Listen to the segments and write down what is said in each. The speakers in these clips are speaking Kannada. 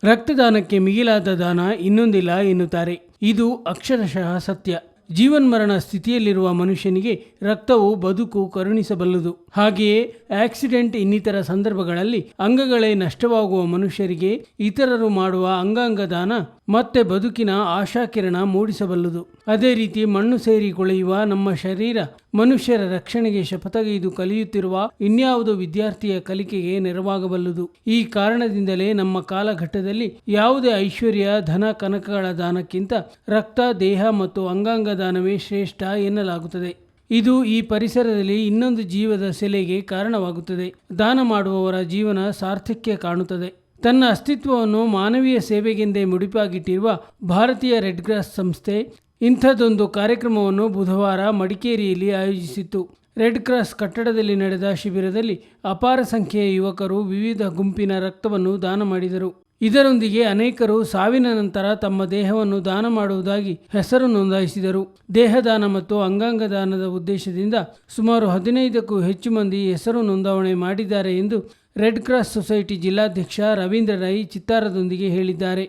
ರಕ್ತದಾನಕ್ಕೆ ಮಿಗಿಲಾದ ದಾನ ಇನ್ನೊಂದಿಲ್ಲ ಎನ್ನುತ್ತಾರೆ. ಇದು ಅಕ್ಷರಶಃ ಸತ್ಯ. ಜೀವನ್ಮರಣ ಸ್ಥಿತಿಯಲ್ಲಿರುವ ಮನುಷ್ಯನಿಗೆ ರಕ್ತವು ಬದುಕು ಕರುಣಿಸಬಲ್ಲದು. ಹಾಗೆಯೇ ಆಕ್ಸಿಡೆಂಟ್ ಇನ್ನಿತರ ಸಂದರ್ಭಗಳಲ್ಲಿ ಅಂಗಗಳೇ ನಷ್ಟವಾಗುವ ಮನುಷ್ಯರಿಗೆ ಇತರರು ಮಾಡುವ ಅಂಗಾಂಗ ದಾನ ಮತ್ತೆ ಬದುಕಿನ ಆಶಾಕಿರಣ ಮೂಡಿಸಬಲ್ಲದು. ಅದೇ ರೀತಿ ಮಣ್ಣು ಸೇರಿ ಕೊಳೆಯುವ ನಮ್ಮ ಶರೀರ ಮನುಷ್ಯರ ರಕ್ಷಣೆಗೆ ಶಪಥಗೈದು ಕಲಿಯುತ್ತಿರುವ ಇನ್ಯಾವುದೋ ವಿದ್ಯಾರ್ಥಿಯ ಕಲಿಕೆಗೆ ನೆರವಾಗಬಲ್ಲದು. ಈ ಕಾರಣದಿಂದಲೇ ನಮ್ಮ ಕಾಲಘಟ್ಟದಲ್ಲಿ ಯಾವುದೇ ಐಶ್ವರ್ಯ, ಧನ, ಕನಕಗಳ ದಾನಕ್ಕಿಂತ ರಕ್ತ, ದೇಹ ಮತ್ತು ಅಂಗಾಂಗ ದಾನವೇ ಶ್ರೇಷ್ಠ ಎನ್ನಲಾಗುತ್ತದೆ. ಇದು ಈ ಪರಿಸರದಲ್ಲಿ ಇನ್ನೊಂದು ಜೀವದ ಸೆಲೆಗೆ ಕಾರಣವಾಗುತ್ತದೆ. ದಾನ ಮಾಡುವವರ ಜೀವನ ಸಾರ್ಥಕ್ಯ ಕಾಣುತ್ತದೆ. ತನ್ನ ಅಸ್ತಿತ್ವವನ್ನು ಮಾನವೀಯ ಸೇವೆಗೆಂದೇ ಮುಡಿಪಾಗಿಟ್ಟಿರುವ ಭಾರತೀಯ ರೆಡ್ ಕ್ರಾಸ್ ಸಂಸ್ಥೆ ಇಂಥದ್ದೊಂದು ಕಾರ್ಯಕ್ರಮವನ್ನು ಬುಧವಾರ ಮಡಿಕೇರಿಯಲ್ಲಿ ಆಯೋಜಿಸಿತ್ತು. ರೆಡ್ ಕ್ರಾಸ್ ಕಟ್ಟಡದಲ್ಲಿ ನಡೆದ ಶಿಬಿರದಲ್ಲಿ ಅಪಾರ ಸಂಖ್ಯೆಯ ಯುವಕರು ವಿವಿಧ ಗುಂಪಿನ ರಕ್ತವನ್ನು ದಾನ ಮಾಡಿದರು. ಇದರೊಂದಿಗೆ ಅನೇಕರು ಸಾವಿನ ನಂತರ ತಮ್ಮ ದೇಹವನ್ನು ದಾನ ಮಾಡುವುದಾಗಿ ಹೆಸರು ನೋಂದಾಯಿಸಿದರು. ದೇಹದಾನ ಮತ್ತು ಅಂಗಾಂಗ ದಾನದ ಉದ್ದೇಶದಿಂದ ಸುಮಾರು 15ಕ್ಕೂ ಹೆಚ್ಚು ಮಂದಿ ಹೆಸರು ನೋಂದಾವಣೆ ಮಾಡಿದ್ದಾರೆ ಎಂದು ರೆಡ್ ಕ್ರಾಸ್ ಸೊಸೈಟಿ ಜಿಲ್ಲಾಧ್ಯಕ್ಷ ರವೀಂದ್ರ ರೈ ಚಿತ್ತಾರದೊಂದಿಗೆ ಹೇಳಿದ್ದಾರೆ.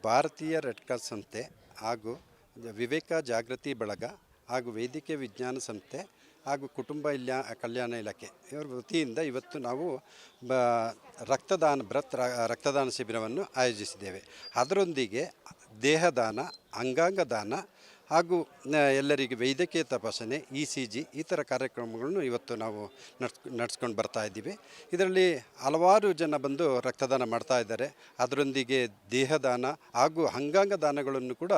ಭಾರತೀಯ ರೆಡ್ ಕ್ರಾಸ್ ಸಂಸ್ಥೆ ಹಾಗೂ ವಿವೇಕ ಜಾಗೃತಿ ಬಳಗ ಹಾಗೂ ವೈದ್ಯಕೀಯ ವಿಜ್ಞಾನ ಸಂಸ್ಥೆ ಹಾಗೂ ಕುಟುಂಬ ಕಲ್ಯಾಣ ಇಲಾಖೆ ಇವರ ವತಿಯಿಂದ ಇವತ್ತು ನಾವು ರಕ್ತದಾನ ಶಿಬಿರವನ್ನು ಆಯೋಜಿಸಿದ್ದೇವೆ. ಅದರೊಂದಿಗೆ ದೇಹದಾನ, ಅಂಗಾಂಗ ದಾನ ಹಾಗೂ ಎಲ್ಲರಿಗೆ ವೈದ್ಯಕೀಯ ತಪಾಸಣೆ, ECG ಈ ಥರ ಕಾರ್ಯಕ್ರಮಗಳನ್ನು ಇವತ್ತು ನಾವು ನಡೆಸ್ಕೊಂಡು ಬರ್ತಾ ಇದ್ದೀವಿ. ಇದರಲ್ಲಿ ಹಲವಾರು ಜನ ಬಂದು ರಕ್ತದಾನ ಮಾಡ್ತಾ ಇದ್ದಾರೆ. ಅದರೊಂದಿಗೆ ದೇಹದಾನ ಹಾಗೂ ಅಂಗಾಂಗ ದಾನಗಳನ್ನು ಕೂಡ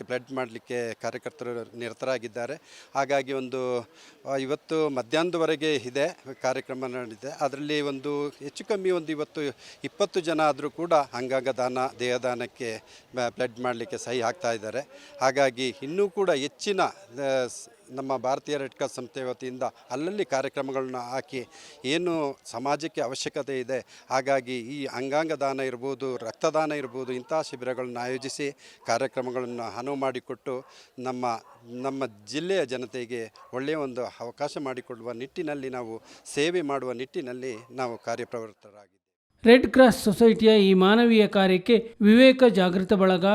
ಬ್ಲಡ್ ಮಾಡಲಿಕ್ಕೆ ಕಾರ್ಯಕರ್ತರು ನಿರತರಾಗಿದ್ದಾರೆ. ಹಾಗಾಗಿ ಇವತ್ತು ಮಧ್ಯಾಹ್ನದವರೆಗೆ ಇದೆ ಕಾರ್ಯಕ್ರಮ ನಡೆದಿದೆ. ಅದರಲ್ಲಿ ಹೆಚ್ಚು ಕಮ್ಮಿ ಇವತ್ತು 20 ಜನ ಆದರೂ ಕೂಡ ಅಂಗಾಂಗ ದಾನ, ದೇಹದಾನಕ್ಕೆ ಬ್ಲಡ್ ಮಾಡಲಿಕ್ಕೆ ಸಹಿ ಹಾಕ್ತಾ ಇದ್ದಾರೆ. ಹಾಗಾಗಿ ಇನ್ನೂ ಕೂಡ ಹೆಚ್ಚಿನ ನಮ್ಮ ಭಾರತೀಯ ರೆಡ್ ಕ್ರಾಸ್ ಸಂಸ್ಥೆ ವತಿಯಿಂದ ಅಲ್ಲಲ್ಲಿ ಕಾರ್ಯಕ್ರಮಗಳನ್ನ ಹಾಕಿ ಏನು ಸಮಾಜಕ್ಕೆ ಅವಶ್ಯಕತೆ ಇದೆ, ಹಾಗಾಗಿ ಈ ಅಂಗಾಂಗ ದಾನ ಇರ್ಬೋದು, ರಕ್ತದಾನ ಇರ್ಬೋದು, ಇಂಥ ಶಿಬಿರಗಳನ್ನು ಆಯೋಜಿಸಿ ಕಾರ್ಯಕ್ರಮಗಳನ್ನು ಅನುವು ಮಾಡಿಕೊಟ್ಟು ನಮ್ಮ ಜಿಲ್ಲೆಯ ಜನತೆಗೆ ಒಳ್ಳೆಯ ಒಂದು ಅವಕಾಶ ಮಾಡಿಕೊಡುವ ನಿಟ್ಟಿನಲ್ಲಿ ನಾವು ಸೇವೆ ಮಾಡುವ ನಿಟ್ಟಿನಲ್ಲಿ ನಾವು ಕಾರ್ಯಪ್ರವೃತ್ತರಾಗಿದ್ದೇವೆ. ರೆಡ್ ಕ್ರಾಸ್ ಸೊಸೈಟಿಯ ಈ ಮಾನವೀಯ ಕಾರ್ಯಕ್ಕೆ ವಿವೇಕ ಜಾಗೃತ ಬಳಗ,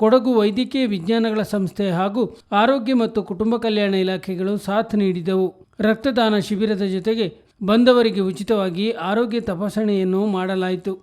ಕೊಡಗು ವೈದ್ಯಕೀಯ ವಿಜ್ಞಾನಗಳ ಸಂಸ್ಥೆ ಹಾಗೂ ಆರೋಗ್ಯ ಮತ್ತು ಕುಟುಂಬ ಕಲ್ಯಾಣ ಇಲಾಖೆಗಳು ಸಾಥ್ ನೀಡಿದವು. ರಕ್ತದಾನ ಶಿಬಿರದ ಜೊತೆಗೆ ಬಂದವರಿಗೆ ಉಚಿತವಾಗಿ ಆರೋಗ್ಯ ತಪಾಸಣೆಯನ್ನು ಮಾಡಲಾಯಿತು.